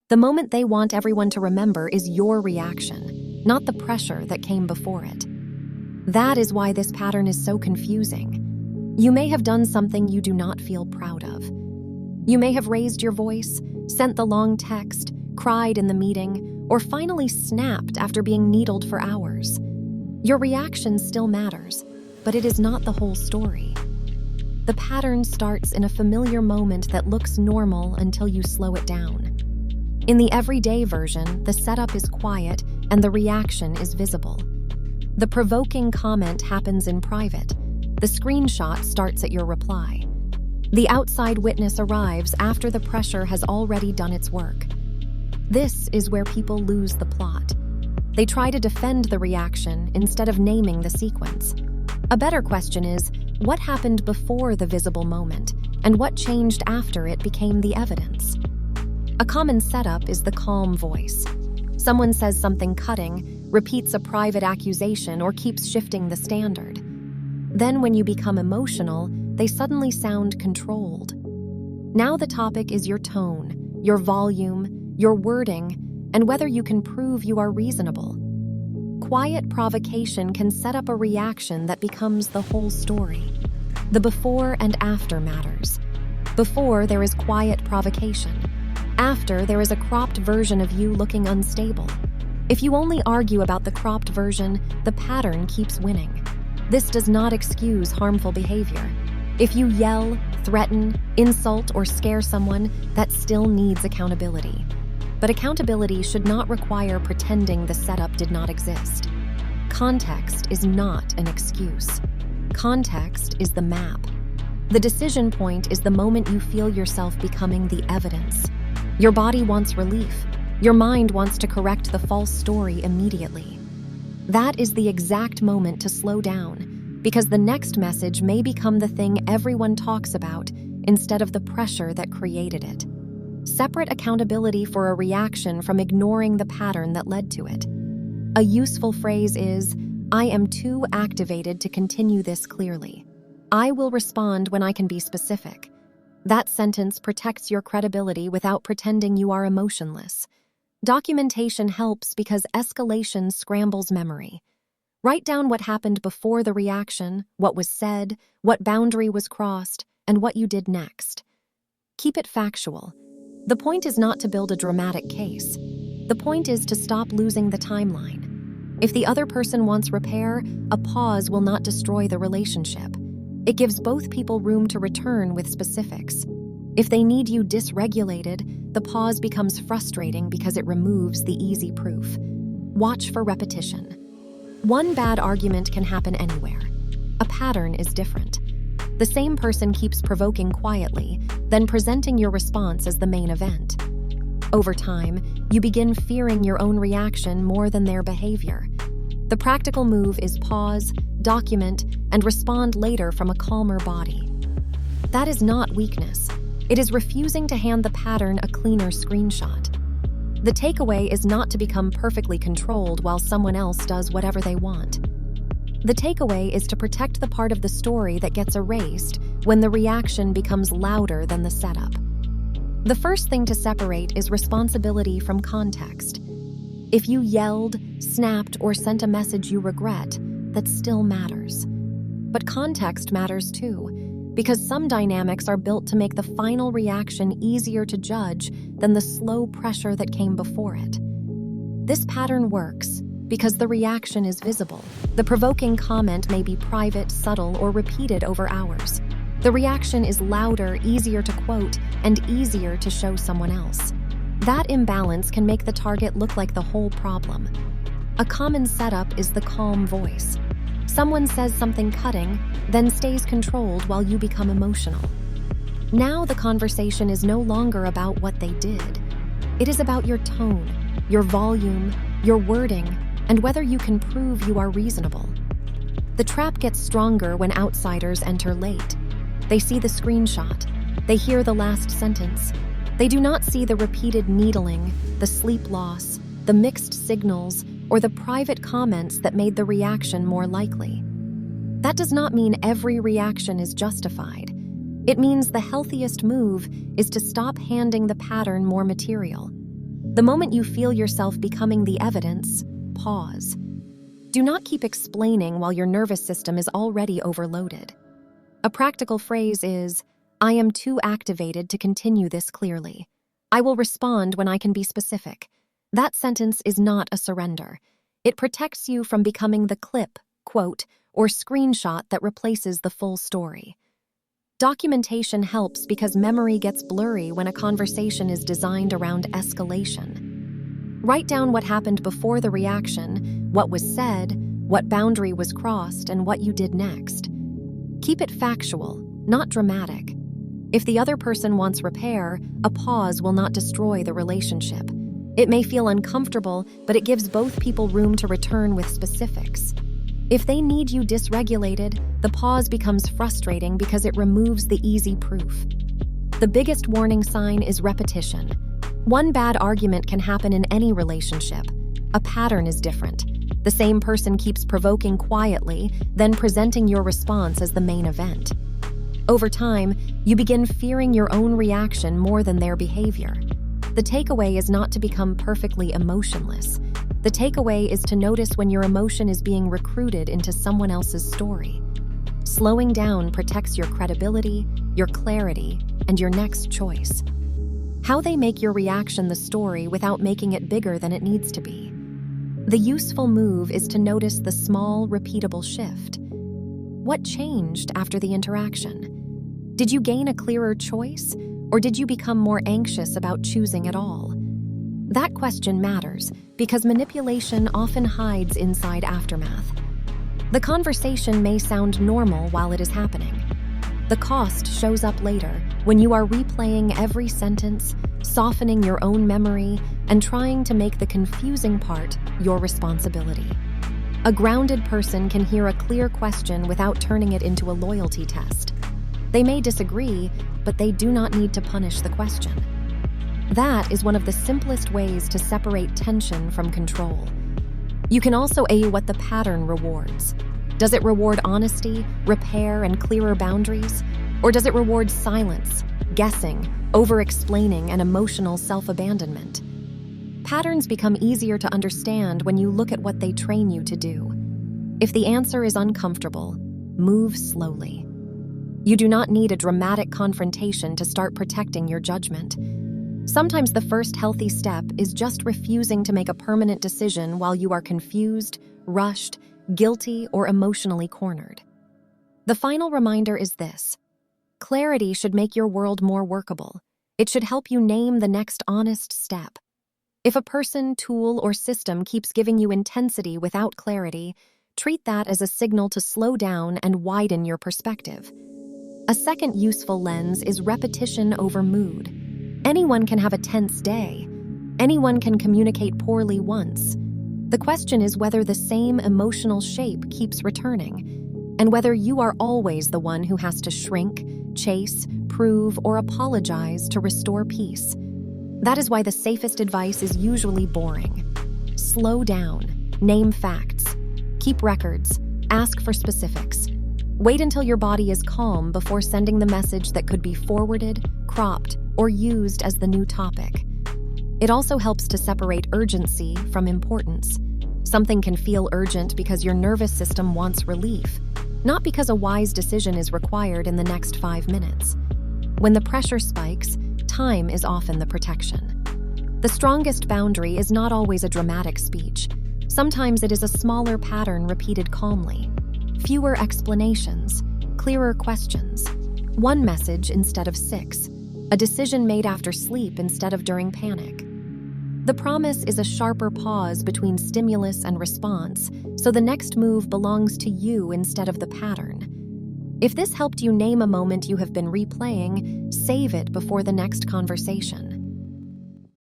The moment they want everyone to remember is your reaction, not the pressure that came before it. That is why this pattern is so confusing. You may have done something you do not feel proud of. You may have raised your voice, sent the long text, cried in the meeting, or finally snapped after being needled for hours. Your reaction still matters, but it is not the whole story. The pattern starts in a familiar moment that looks normal until you slow it down. In the everyday version, the setup is quiet and the reaction is visible. The provoking comment happens in private. The screenshot starts at your reply. The outside witness arrives after the pressure has already done its work. This is where people lose the plot. They try to defend the reaction instead of naming the sequence. A better question is, what happened before the visible moment, and what changed after it became the evidence? A common setup is the calm voice. Someone says something cutting, repeats a private accusation, or keeps shifting the standard. Then when you become emotional, they suddenly sound controlled. Now the topic is your tone, your volume, your wording, and whether you can prove you are reasonable. Quiet provocation can set up a reaction that becomes the whole story. The before and after matters. Before, there is quiet provocation. After, there is a cropped version of you looking unstable. If you only argue about the cropped version, the pattern keeps winning. This does not excuse harmful behavior. If you yell, threaten, insult, or scare someone, that still needs accountability. But accountability should not require pretending the setup did not exist. Context is not an excuse. Context is the map. The decision point is the moment you feel yourself becoming the evidence. Your body wants relief. Your mind wants to correct the false story immediately. That is the exact moment to slow down, because the next message may become the thing everyone talks about instead of the pressure that created it. Separate accountability for a reaction from ignoring the pattern that led to it. A useful phrase is, "I am too activated to continue this clearly. I will respond when I can be specific." That sentence protects your credibility without pretending you are emotionless. Documentation helps because escalation scrambles memory. Write down what happened before the reaction, what was said, what boundary was crossed, and what you did next. Keep it factual. The point is not to build a dramatic case. The point is to stop losing the timeline. If the other person wants repair, a pause will not destroy the relationship. It gives both people room to return with specifics. If they need you dysregulated, the pause becomes frustrating because it removes the easy proof. Watch for repetition. One bad argument can happen anywhere. A pattern is different. The same person keeps provoking quietly, then presenting your response as the main event. Over time, you begin fearing your own reaction more than their behavior. The practical move is pause, document, and respond later from a calmer body. That is not weakness. It is refusing to hand the pattern a cleaner screenshot. The takeaway is not to become perfectly controlled while someone else does whatever they want. The takeaway is to protect the part of the story that gets erased when the reaction becomes louder than the setup. The first thing to separate is responsibility from context. If you yelled, snapped, or sent a message you regret, that still matters. But context matters too, because some dynamics are built to make the final reaction easier to judge than the slow pressure that came before it. This pattern works because the reaction is visible. The provoking comment may be private, subtle, or repeated over hours. The reaction is louder, easier to quote, and easier to show someone else. That imbalance can make the target look like the whole problem. A common setup is the calm voice. Someone says something cutting, then stays controlled while you become emotional. Now the conversation is no longer about what they did. It is about your tone, your volume, your wording, and whether you can prove you are reasonable. The trap gets stronger when outsiders enter late. They see the screenshot. They hear the last sentence. They do not see the repeated needling, the sleep loss, the mixed signals, or the private comments that made the reaction more likely. That does not mean every reaction is justified. It means the healthiest move is to stop handing the pattern more material. The moment you feel yourself becoming the evidence, pause. Do not keep explaining while your nervous system is already overloaded. A practical phrase is, "I am too activated to continue this clearly. I will respond when I can be specific." That sentence is not a surrender. It protects you from becoming the clip, quote, or screenshot that replaces the full story. Documentation helps because memory gets blurry when a conversation is designed around escalation. Write down what happened before the reaction, what was said, what boundary was crossed, and what you did next. Keep it factual, not dramatic. If the other person wants repair, a pause will not destroy the relationship. It may feel uncomfortable, but it gives both people room to return with specifics. If they need you dysregulated, the pause becomes frustrating because it removes the easy proof. The biggest warning sign is repetition. One bad argument can happen in any relationship. A pattern is different. The same person keeps provoking quietly, then presenting your response as the main event. Over time, you begin fearing your own reaction more than their behavior. The takeaway is not to become perfectly emotionless. The takeaway is to notice when your emotion is being recruited into someone else's story. Slowing down protects your credibility, your clarity, and your next choice. How they make your reaction the story without making it bigger than it needs to be. The useful move is to notice the small, repeatable shift. What changed after the interaction? Did you gain a clearer choice, or did you become more anxious about choosing at all? That question matters because manipulation often hides inside aftermath. The conversation may sound normal while it is happening. The cost shows up later when you are replaying every sentence, softening your own memory, and trying to make the confusing part your responsibility. A grounded person can hear a clear question without turning it into a loyalty test. They may disagree, but they do not need to punish the question. That is one of the simplest ways to separate tension from control. You can also ask what the pattern rewards. Does it reward honesty, repair, and clearer boundaries? Or does it reward silence, guessing, over-explaining, and emotional self-abandonment? Patterns become easier to understand when you look at what they train you to do. If the answer is uncomfortable, move slowly. You do not need a dramatic confrontation to start protecting your judgment. Sometimes the first healthy step is just refusing to make a permanent decision while you are confused, rushed, guilty, or emotionally cornered. The final reminder is this: clarity should make your world more workable. It should help you name the next honest step. If a person, tool, or system keeps giving you intensity without clarity, treat that as a signal to slow down and widen your perspective. A second useful lens is repetition over mood. Anyone can have a tense day. Anyone can communicate poorly once. The question is whether the same emotional shape keeps returning, and whether you are always the one who has to shrink, chase, prove, or apologize to restore peace. That is why the safest advice is usually boring. Slow down, name facts, keep records, ask for specifics. Wait until your body is calm before sending the message that could be forwarded, cropped, or used as the new topic. It also helps to separate urgency from importance. Something can feel urgent because your nervous system wants relief, not because a wise decision is required in the next 5 minutes. When the pressure spikes, time is often the protection. The strongest boundary is not always a dramatic speech. Sometimes it is a smaller pattern repeated calmly. Fewer explanations, clearer questions. One message instead of 6. A decision made after sleep instead of during panic. The promise is a sharper pause between stimulus and response, so the next move belongs to you instead of the pattern. If this helped you name a moment you have been replaying, save it before the next conversation.